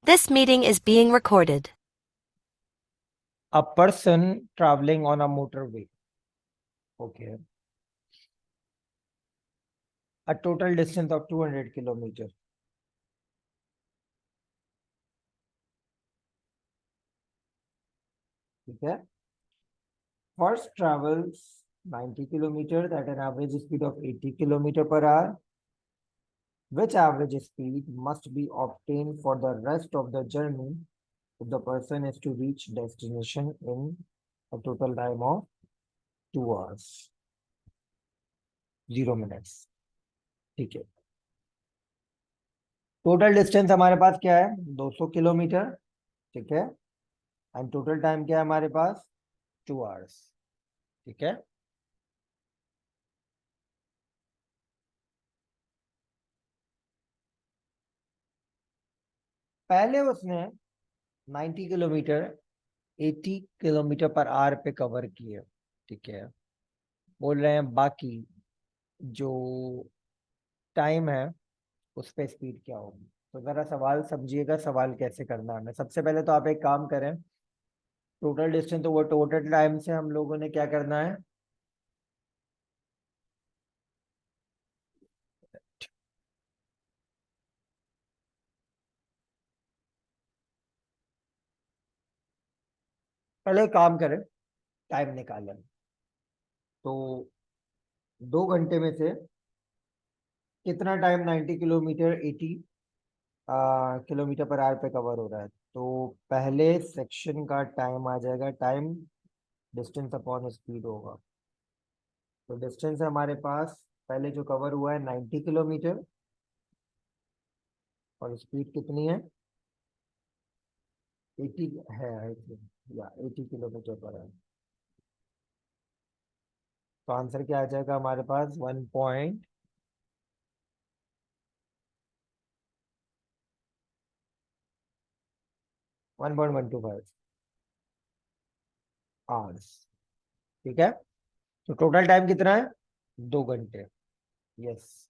This meeting is being recorded. A person traveling on a motorway. Okay. A total distance of 200 kilometers. ठीक है. First travels 90 kilometers at an average speed of 80 kilometers per hour. Which average speed must be obtained for the rest of the journey if the person is to reach destination in a total time of 2 hours 0 minutes. ठीक है. Total distance हमारे पास क्या है? 200 kilometre. ठीक है. And total time क्या है हमारे पास? 2 आवर्स. ठीक है. पहले उसने 90 किलोमीटर 80 किलोमीटर पर आवर पे कवर किए. ठीक है. बोल रहे हैं बाकी जो टाइम है उस पे स्पीड क्या होगी. तो जरा सवाल समझिएगा, सवाल कैसे करना है. सबसे पहले तो आप एक काम करें. टोटल डिस्टेंस तो वो टोटल टाइम से हम लोगों ने क्या करना है? पहले एक काम करें, टाइम निकालें. तो 2 घंटे में से कितना time 90 kilometre 80 kilometre per hour पे कवर हो रहा है. तो पहले सेक्शन का टाइम आ जाएगा, टाइम डिस्टेंस अपॉन स्पीड होगा. तो डिस्टेंस है हमारे पास पहले जो कवर हुआ है 90 किलोमीटर और स्पीड कितनी है? 80 है आई थिंक, या 80 किलोमीटर पर आवर. तो आंसर क्या आ जाएगा हमारे पास? 1.125 आवर्स. ठीक है. तो टोटल टाइम कितना है? 2 घंटे. यस,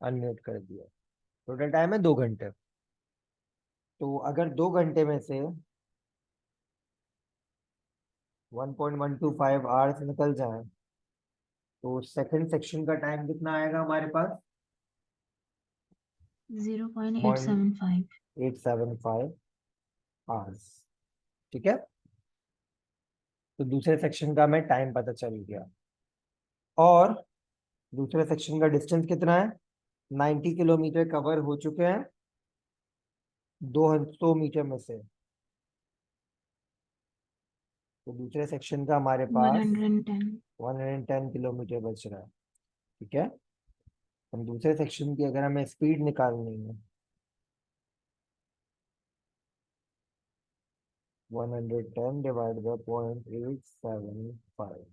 अनम्यूट कर दिया. टोटल टाइम है 2 घंटे. तो अगर 2 घंटे में से 1.125 आवर्स निकल जाए तो सेकंड सेक्शन का टाइम कितना आएगा हमारे पास? 0.875. 875 आवर्स. ठीक है. तो दूसरे सेक्शन का हमें टाइम पता चल गया. और दूसरे सेक्शन का डिस्टेंस कितना है? 90 किलोमीटर कवर हो चुके हैं 200 मीटर में से. तो दूसरे सेक्शन का हमारे पास 110. 110 किलोमीटर बच रहा है. ठीक है. हम दूसरे सेक्शन की अगर हमें स्पीड निकालनी है, 110 डिवाइड बाय 0.875.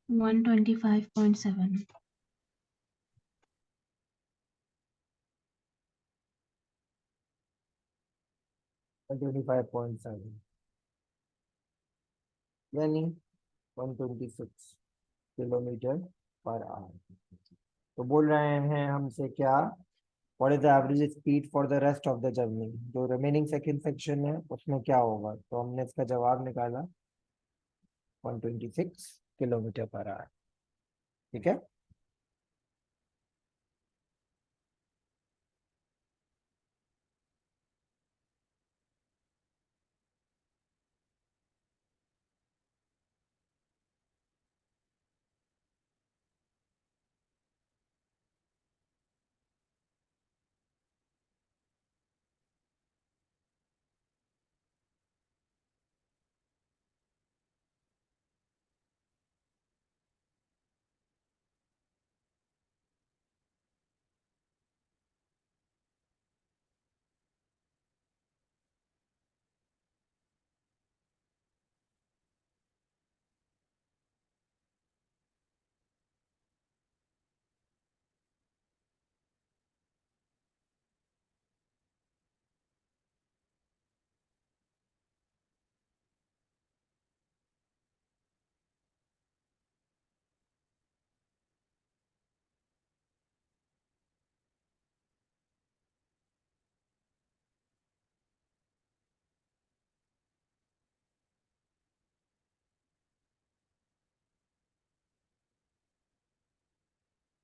125.7. 25.7 यानी 126 किलोमीटर पर आवर. तो बोल रहे हैं हमसे क्या? What is the average speed for the rest of the journey. जो रिमेनिंग सेकंड सेक्शन है उसमें क्या होगा. तो हमने इसका जवाब निकाला 126 किलोमीटर पर आवर. ठीक है.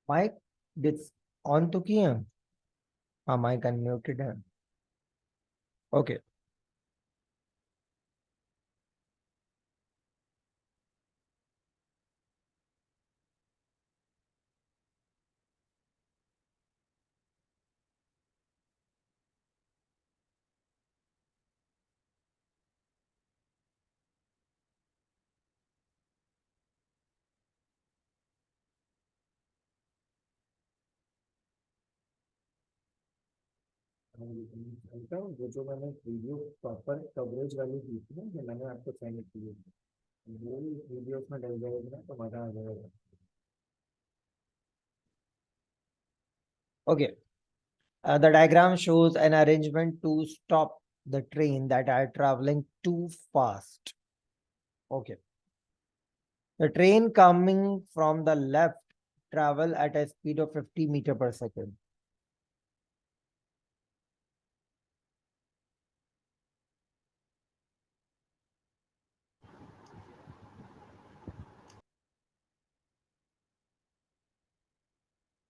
माइक डिस ऑन तो किए हैं? हाँ, माइक अनम्यूटेड है। ओके। जो जो मैंने वीडियो प्रॉपर कवरेज वाली दी थी ना, जो मैंने आपको सेंड की है, वो वीडियोस में डल जाएगी ना तो मजा आ जाएगा। Okay, the diagram shows an arrangement to stop the train that are traveling too fast. Okay, the train coming from the left travel at a speed of 50 meter per second.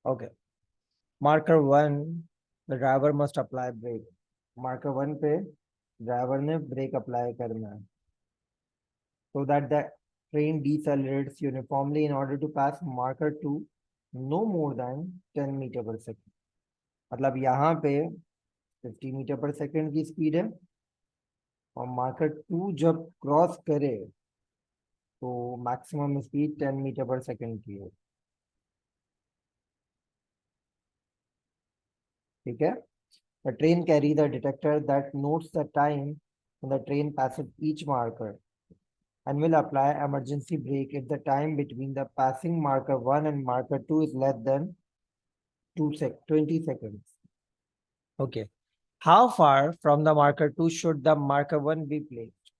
Okay, marker 1, the driver must apply brake. Marker 1 पे driver ने break apply करना है, so that the train decelerates uniformly in order to pass marker 2 no more than 10 meter per second. मतलब यहाँ पे 50 metre पर second की speed है, और मार्कर 2 जब क्रॉस करे तो मैक्सिमम स्पीड 10 मीटर पर सेकंड की है। ठीक है। The train carry the detector that notes the time when the train passes each marker and will apply emergency brake if the time between the passing marker 1 and marker 2 is less than 20 seconds. Okay. How far from the marker 2 should the marker 1 be placed?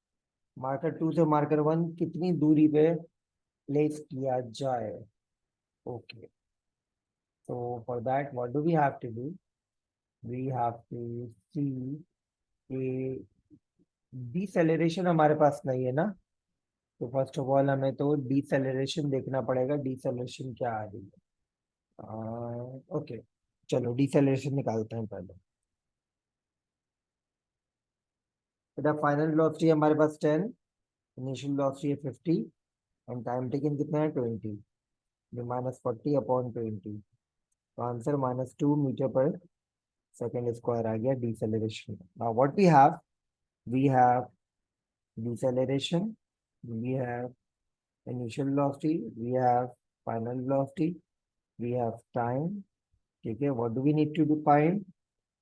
Marker 2 से marker 1 कितनी दूरी पे place किया जाए? Okay. So for that, what do we have to do? We have to see कि deceleration हमारे पास नहीं है ना, तो फर्स्ट ऑफ ऑल हमें तो डिसेलरेशन देखना पड़ेगा, डिसेलरेशन क्या आ रही है। ओके, चलो डिसेलरेशन निकालते हैं पहले। बेटा फाइनल वेलोसिटी हमारे पास 10, इनिशियल वेलोसिटी है 50, एंड टाइम टेकन कितना है 20, ये -40/20, तो answer -2 metre per second square आ गया deceleration. Now what we have deceleration, we have initial velocity, we have final velocity, we have time. ठीक है, what do we need to do find?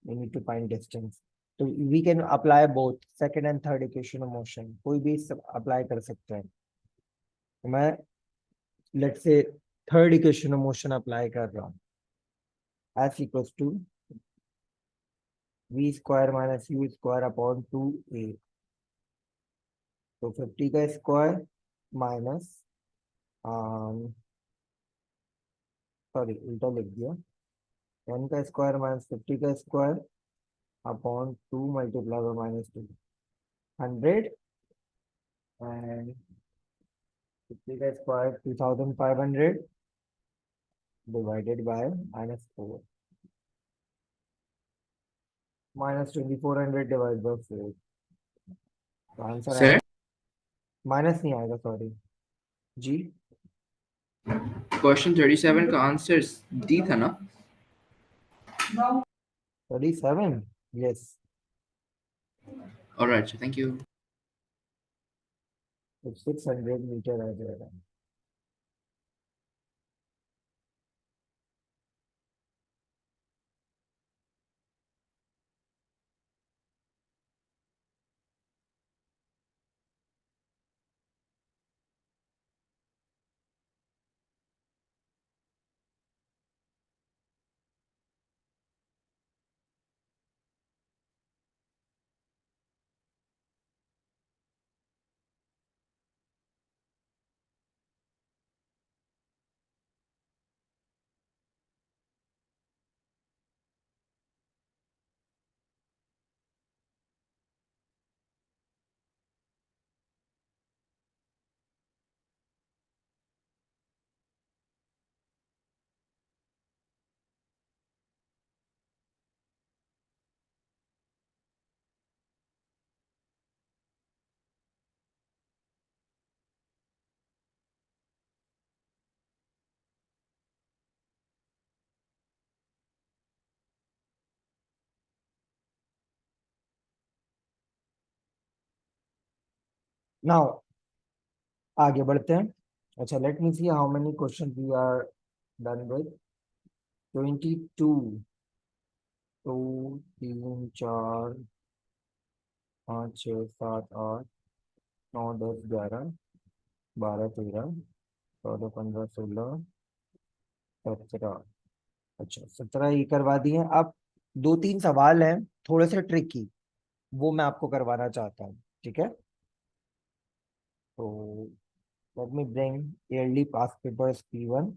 We need to find distance. So we can apply both second and third equation of motion, कोई भी apply कर सकते हैं। तो मैं let's say third equation of motion apply कर रहा हूँ, as equals to v square minus u square upon 2a, तो 50 का स्क्वायर माइनस, सॉरी उल्टा लिख दिया, 10 का स्क्वायर माइनस 50 का square upon 2 multiply by -2, 100, and 50 का square 2500 divided by -4, -2400 divide by 4, तो आंसर सर आएगा, माइनस नहीं आएगा सॉरी जी। क्वेश्चन 37 का आंसर डी था ना? 37, yes, alright sir, thank you. 600 metre आ जाएगा। नाउ आगे बढ़ते हैं. अच्छा, let me see how many question we are done with. 22. तो 3 4 5 6 7 8 9 10 11 12 13 14 15 16 17. अच्छा, 17 ही करवा दिए. अब 2 3 सवाल हैं थोड़े से ट्रिकी, वो मैं आपको करवाना चाहता हूँ. ठीक है, तो let me bring yearly pass papers P1.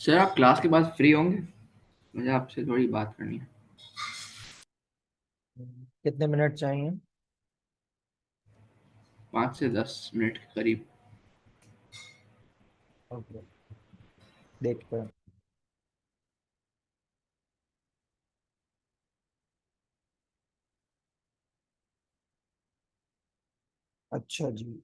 Sir आप क्लास के बाद फ्री होंगे? मुझे आपसे थोड़ी बात करनी है। कितने मिनट चाहिए? 5 से 10 मिनट के करीब। ओके, देखते हैं. अच्छा जी.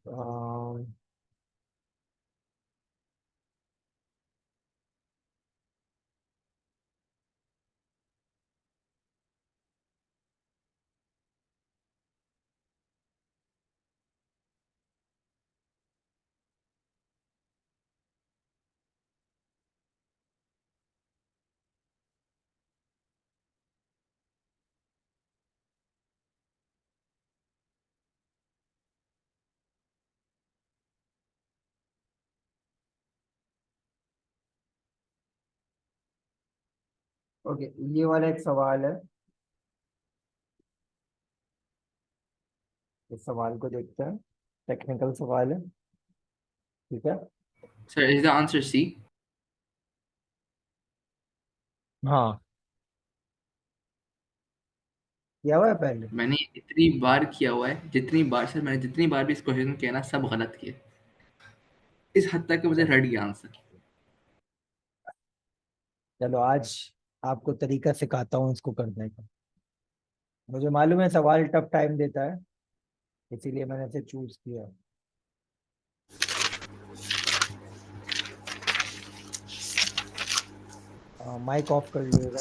ओके, ये वाला एक सवाल है. इस सवाल को देखते हैं. टेक्निकल सवाल है. ठीक है. Sir is the answer C? हाँ, किया हुआ है पहले. मैंने इतनी बार किया हुआ है, जितनी बार सर मैंने जितनी बार भी इस क्वेश्चन किया ना, सब गलत किए। इस हद तक कि मुझे चलो रट गया आंसर। चलो, आज आपको तरीका सिखाता हूँ इसको करने का. मुझे मालूम है सवाल टफ टाइम देता है, इसीलिए मैंने इसे चूज किया. माइक ऑफ कर लिएगा.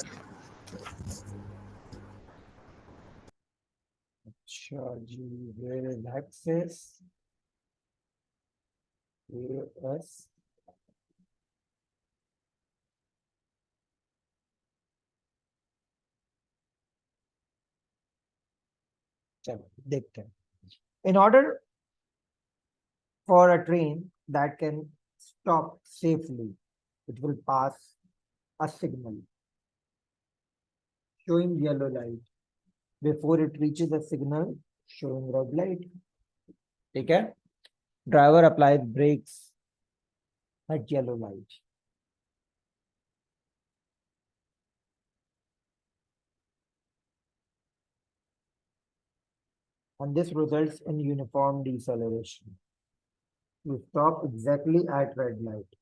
अच्छा जी. Where is access S. चलो देखते हैं. In order for a train that can stop safely, it will pass a signal showing yellow light before it reaches a signal showing red light. ठीक है. Driver applies brakes at yellow light. And this results in uniform deceleration. You stop exactly at red light.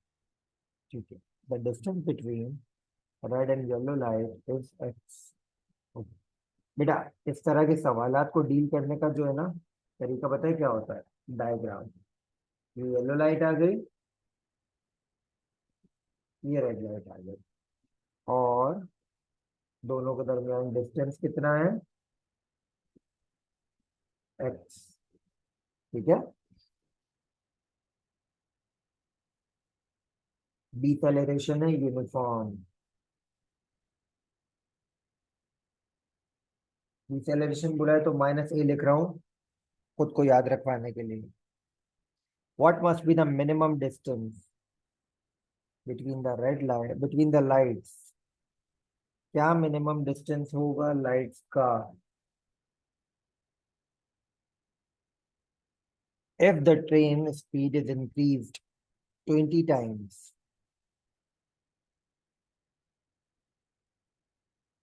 ठीक है. The distance between red and yellow light is x. Okay. बेटा, इस तरह के सवालात को डील करने का जो है ना तरीका, पता है क्या होता है? डायग्राम. ये येलो लाइट आ गई, ये रेड लाइट आ गई, और दोनों के दरमियान डिस्टेंस कितना है? x. ठीक है. डिसेलेरेशन है यूनिफॉर्म. डिसेलेरेशन बोला है तो -a लिख रहा हूँ खुद को याद रखवाने के लिए. What must be the minimum distance between the lights क्या मिनिमम डिस्टेंस होगा लाइट्स का if the train speed is increased 20 times?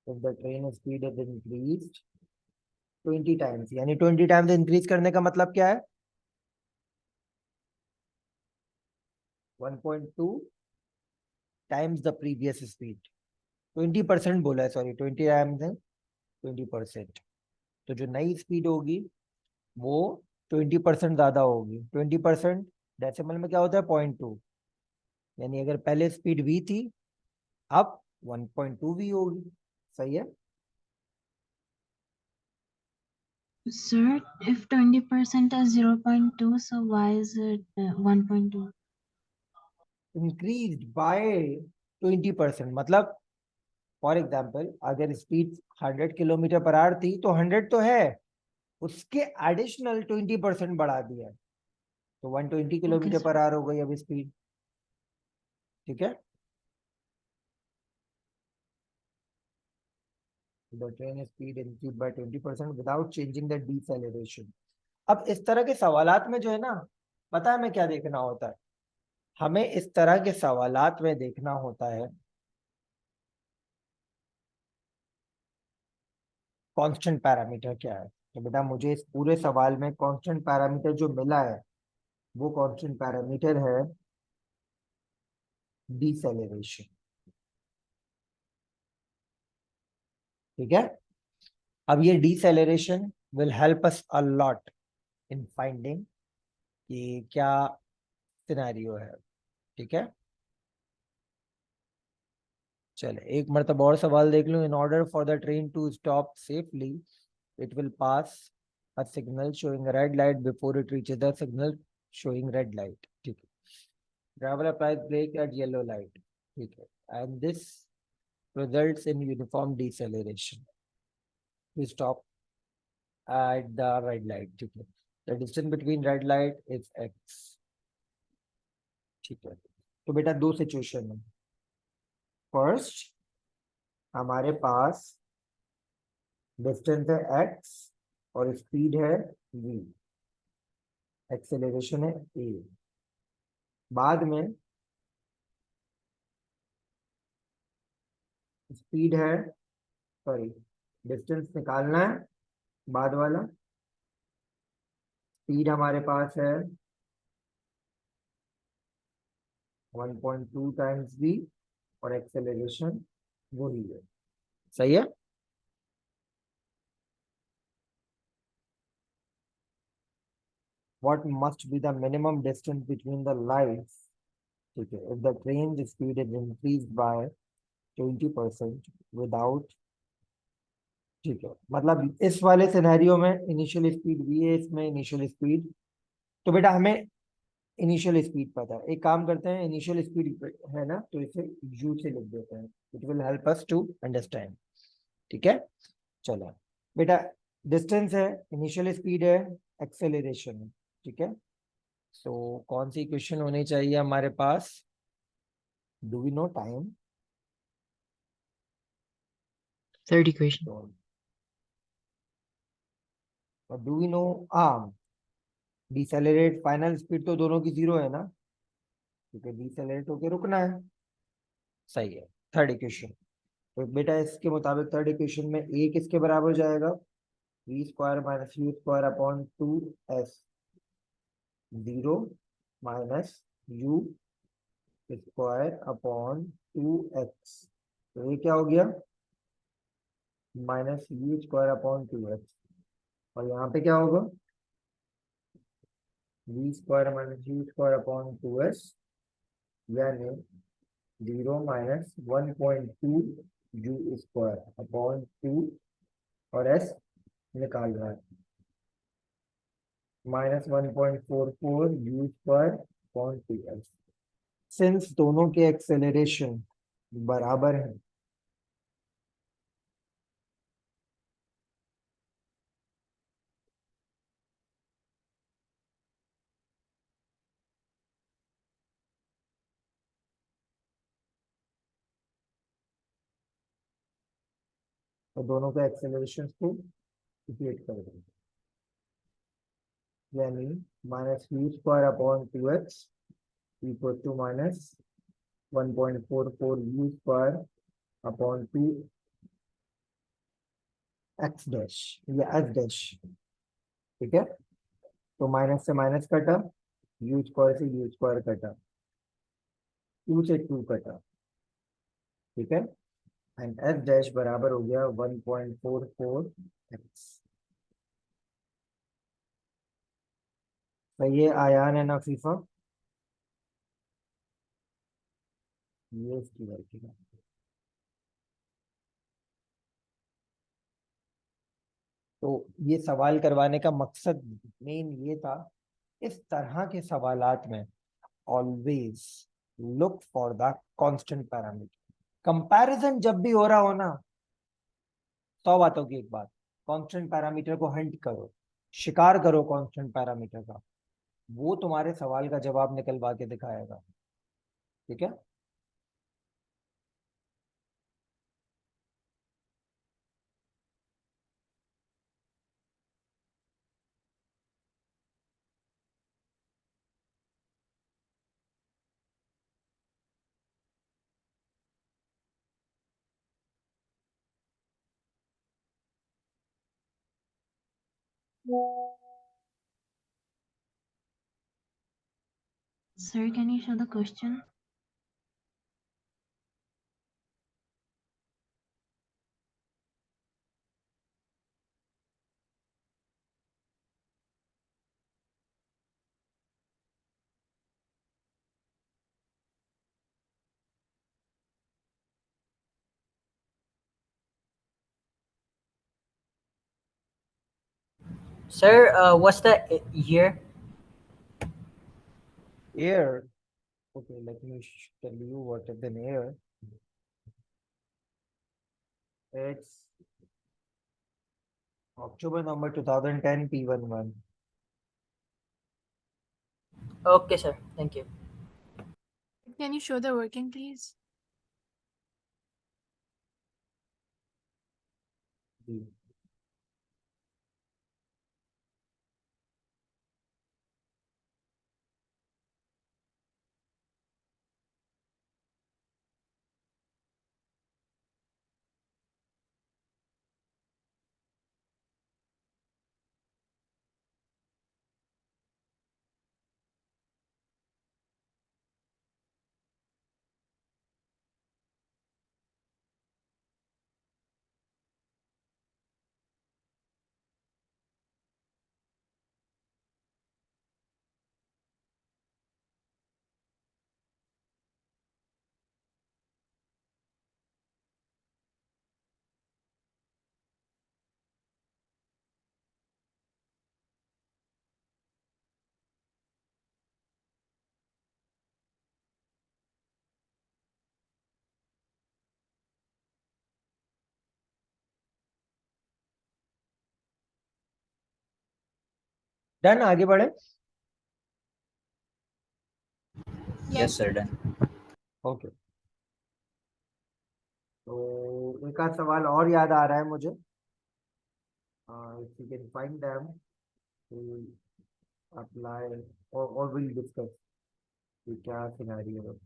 If the train speed is increased 20 times, यानी 20 times इंक्रीज करने का मतलब क्या है? 1.2 times the previous speed. 20% बोला है, सॉरी 20 times है 20%. तो जो नई स्पीड होगी वो 20% ज्यादा होगी. 20% डेसिमल में क्या होता है? 0.2. यानी अगर पहले स्पीड v थी अब 1.2 v होगी. सही है. Sir, if 20% is 0.2, so why is it 1.2? Increase by 20%. मतलब फॉर एग्जाम्पल अगर स्पीड 100 किलोमीटर पर आवर थी तो 100 तो है, उसके एडिशनल 20% बढ़ा दिया है तो 120 किलोमीटर sir. पर आवर हो गई अब स्पीड. ठीक है. The train speed increased by 20% without changing the deceleration. अब इस तरह के सवालात में जो है ना, पता है हमें क्या देखना होता है? हमें इस तरह के सवालात में देखना होता है कांस्टेंट पैरामीटर क्या है. तो बेटा मुझे इस पूरे सवाल में कांस्टेंट पैरामीटर जो मिला है वो कांस्टेंट पैरामीटर है डिसेलेरेशन. ठीक है. अब ये deceleration will help us a lot in finding कि क्या सिनेरियो है. ठीक है. चले एक मरतबा और सवाल देख लूं. In order for the train to stop safely it will pass a signal showing red light before it reaches the signal showing red light. ठीक है. Driver applies brake at yellow light. ठीक है. And this results in uniform deceleration to stop at the red light. ठीक है. The distance between red light is x. ठीक है. तो बेटा दो सिचुएशन है. फर्स्ट हमारे पास डिस्टेंस है x और स्पीड है v, एक्सेलरेशन है a. बाद में स्पीड है, सॉरी डिस्टेंस निकालना है. बाद वाला स्पीड हमारे पास है 1.2 टाइम्स v और एक्सेलरेशन वही है. सही है. What must be the minimum distance between the lights? ठीक है. If the train's speed is increased by 20% without. ठीक है. मतलब इस वाले सिनेरियो में इनिशियल स्पीड भी है, इसमें इनिशियल स्पीड. तो बेटा हमें इनिशियल स्पीड पता है. एक काम करते हैं, इनिशियल स्पीड है ना तो इसे यू से लिख देते हैं. It will help us to understand. ठीक है. चलो बेटा डिस्टेंस है, इनिशियल स्पीड है, एक्सेलरेशन है. ठीक है. सो कौन सी क्वेश्चन होनी चाहिए हमारे पास? Do we know time? 30 equation. और do we know arm decelerate? Final speed तो दोनों की 0 है ना, क्योंकि डिसेलरेट होके रुकना है. सही है. Third equation. तो बेटा इसके मुताबिक थर्ड इक्वेशन में ए किसके बराबर हो जाएगा? V square minus u square upon 2s 0 minus u square upon 2x. तो ये क्या हो गया? Minus u square upon 2x. और यहाँ पे क्या होगा? V square minus u square upon 2s यानी 0 माइनस 1.2 यू स्क्वायर अपॉन 2 और s निकाल रहा है minus 1.44 u square upon 2s. Since दोनों के एक्सेलरेशन बराबर है तो दोनों के एक्सेलरेशन को इक्वेट कर देंगे, यानी minus u square upon 2x equal to minus 1.44 u square upon 2 x dash या एफ डैश। ठीक है, तो माइनस से माइनस कटा, यू स्क्वायर से यू स्क्वायर कटा, 2 से 2 कटा। ठीक है, एंड एफ डैश बराबर हो गया 1.44 एक्स। तो ये आयान है ना फीफा, ये इसकी वर्किंग है। तो ये सवाल करवाने का मकसद मेन ये था, इस तरह के सवालात में always look for the constant parameter. Comparison जब भी हो रहा हो ना, 100 बातों की एक बात, कांस्टेंट पैरामीटर को हंट करो, शिकार करो कांस्टेंट पैरामीटर का, वो तुम्हारे सवाल का जवाब निकलवा के दिखाएगा। ठीक है, Sir, can you show the question? Sir, what's the year? air. Okay, let me tell you what is an air. It's October number 2010 P11. Okay, sir. Thank you. Can you show the working, please? Done, आगे बढ़े। Yes, sir. Done. Okay, तो एक आध सवाल और याद आ रहा है मुझे, if you can find them to apply or we'll discuss कि क्या सिनेरियो है।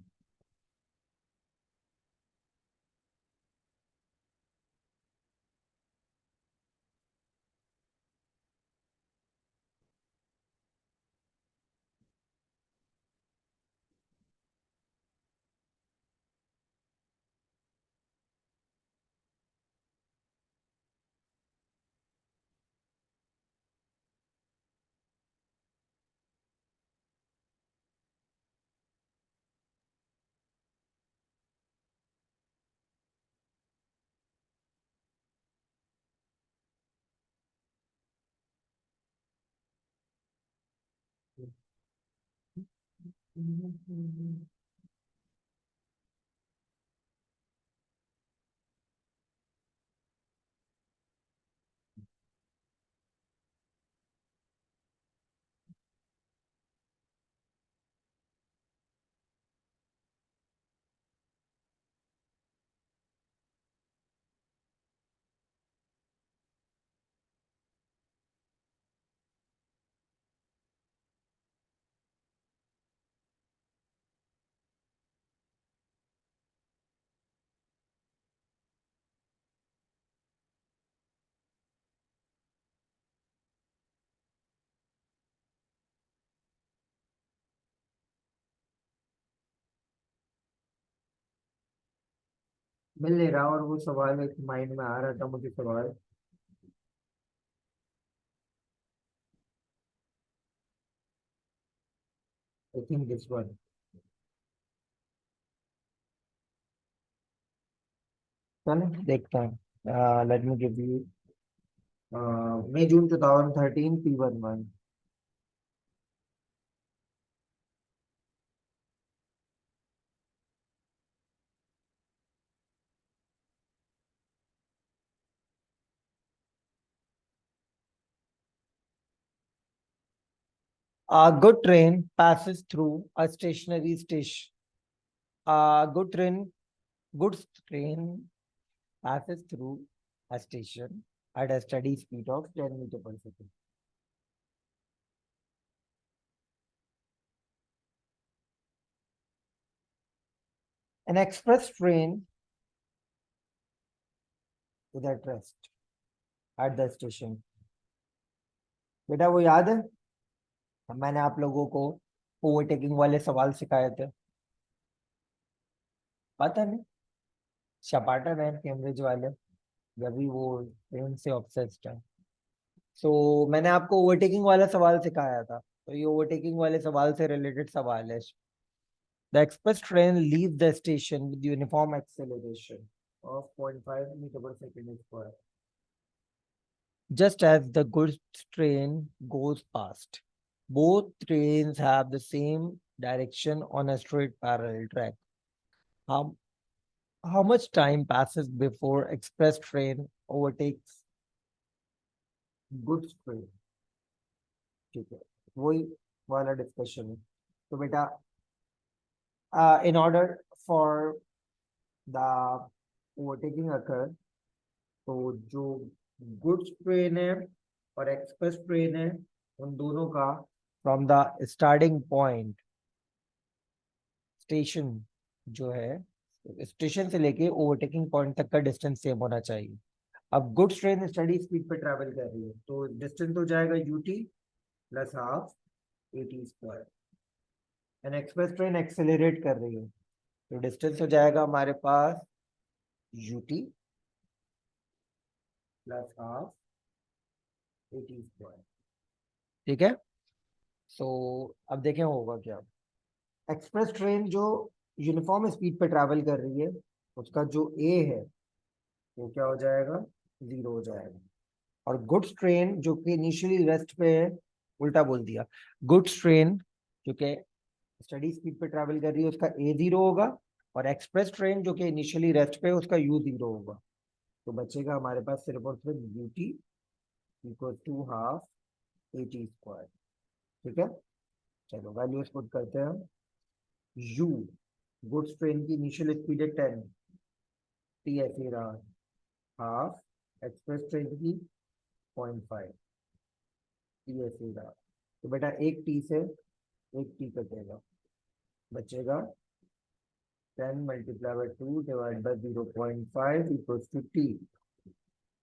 मिल नहीं रहा, और वो सवाल एक माइंड में आ रहा था मुझे सवाल। I think this one. चलो देखते हैं। Let me give you May June 2013 P11। A good train passes through a stationary station. A goods train passes through a station at a steady speed of 10 meters per second. An express train is at rest at the station. बेटा वो याद है, मैंने आप लोगों को overtaking वाले सवाल सिखाए थे, पता नहीं, शपाटा मैन कैम्ब्रिज वाले, जब भी वो ट्रेन से ऑब्सेस्ड है। सो मैंने आपको ओवरटेकिंग वाला सवाल सिखाया था, तो ये ओवरटेकिंग वाले सवाल से रिलेटेड सवाल है। The express train leaves the station with uniform acceleration of 0.5 meter per second square, just as the goods train goes past. Both trains have the same direction on a straight parallel track. How, how much time passes before express train overtakes goods train? ठीक है, वही वाला discussion है। तो बेटा in order for the overtaking occur, तो जो goods train है और एक्सप्रेस ट्रेन है, उन दोनों का from the starting point station जो है, स्टेशन से लेके ओवरटेकिंग पॉइंट तक का डिस्टेंस सेम होना चाहिए। अब गुड्स ट्रेन स्टडी स्पीड पे ट्रैवल कर रही है, तो डिस्टेंस हो जाएगा u t plus half a t square. And express train accelerate कर रही है, तो डिस्टेंस हो जाएगा हमारे पास u t plus half a t square. ठीक है, सो अब देखें होगा क्या। एक्सप्रेस ट्रेन जो यूनिफॉर्म स्पीड पे ट्रैवल कर रही है, उसका जो ए है वो क्या हो जाएगा, 0 हो जाएगा। और गुड्स ट्रेन जो कि इनिशियली रेस्ट पे है, उल्टा बोल दिया, गुड्स ट्रेन जो कि स्टडी स्पीड पे ट्रैवल कर रही है, उसका ए 0 होगा, और एक्सप्रेस ट्रेन जो कि इनिशियली रेस्ट पे है, उसका यू 0 होगा। तो बचेगा हमारे पास सिर्फ और सिर्फ u t equal to half a t square. ठीक है, चलो वैल्यूज पुट करते हैं। यू गुड्स ट्रेन की इनिशियल स्पीड है 10, टी ऐसे रहा, हाफ एक्सप्रेस ट्रेन की 0.5, टी ऐसे रहा। तो बेटा एक टी से एक टी कटेगा, बचेगा 10 multiply by 2 divide by 0.5 equals to t.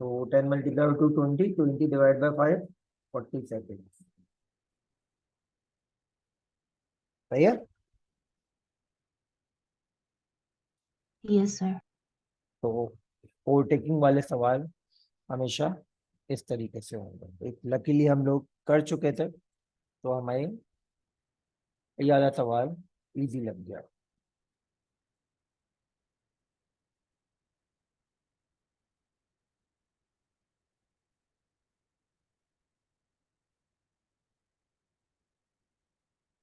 तो 10 multiply by 2 20, 20 divide by 5 40 second. सही है। Yes, sir. तो ओवरटेकिंग वाले सवाल हमेशा इस तरीके से होंगे। एक लकीली हम लोग कर चुके थे, तो हमें ये वाला सवाल इजी लग गया।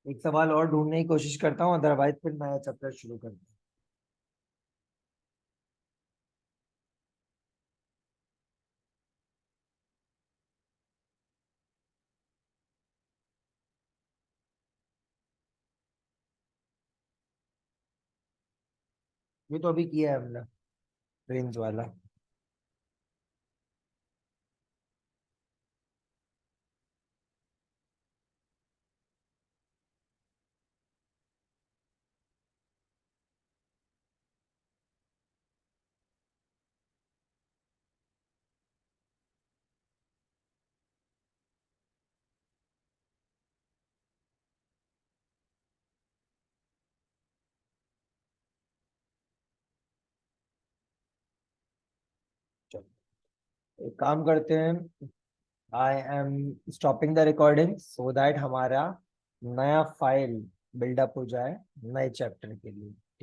एक सवाल और ढूंढने की कोशिश करता हूँ, अदरवाइज फिर नया चैप्टर शुरू करता हूँ। ये तो अभी किया है हमने, रेंज वाला। एक काम करते हैं, I am stopping the recording so that हमारा नया फाइल बिल्डअप हो जाए नए चैप्टर के लिए।